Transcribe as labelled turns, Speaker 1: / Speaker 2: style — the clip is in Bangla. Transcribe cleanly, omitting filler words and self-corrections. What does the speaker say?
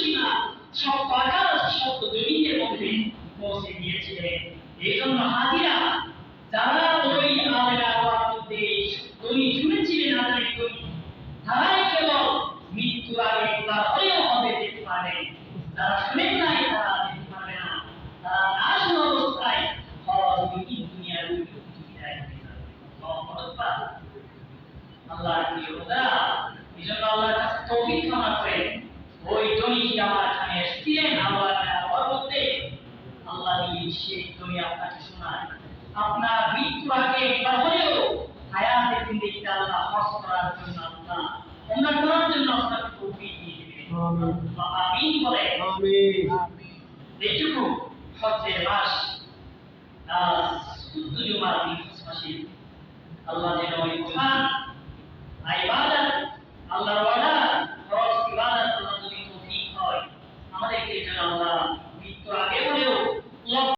Speaker 1: সীমা সপ্ত আকাশ সপ্ত জমিনের মধ্যে পৌঁছে দিয়েছিলেন। এই জন্য হাজিরা যারা ওই আমেনা হওয়ার মধ্যে উনি শুনেছিলেন আজানের ধ্বনি, তারাই কেবল মৃত্যুর আগে তার হয়েও হবে যেতে পারে। যারা শুনেন নাই তারা যেতে পারবে না। তারা না শোনা অবস্থায় দুনিয়ার বিদায় হয়ে যাবে। আল্লাহর প্রিয় বান্দা, এই জন্য আল্লাহর কাছে তৌফিক কামনা করে ওই ধ্বনি কি আমার কানে এসেছিলেন আল্লাহ হওয়ার মধ্যে, আল্লাহ যদি সেই ধ্বনি আপনাকে শোনায়, আপনার মৃত্যুর আগে একবার হলেও হায়াতে জিন্দেগিতে আল্লাহ হজ করার জন্য আল্লাহ ওমরা করার জন্য আপনাকে তৌফিক দিয়ে দিবেন। আমিন বলে
Speaker 2: আমিন।
Speaker 1: এইটুকু হজ্জের মাস শুদ্ধ জুমার দিন মাসে আল্লাহ যেন ওই মহান ইবাদত আল্লাহর ওয়াদা ফরজ ইবাদত আল্লাহ যদি তৌফিক হয় আমাদেরকে যেন আল্লাহ মৃত্যুর আগে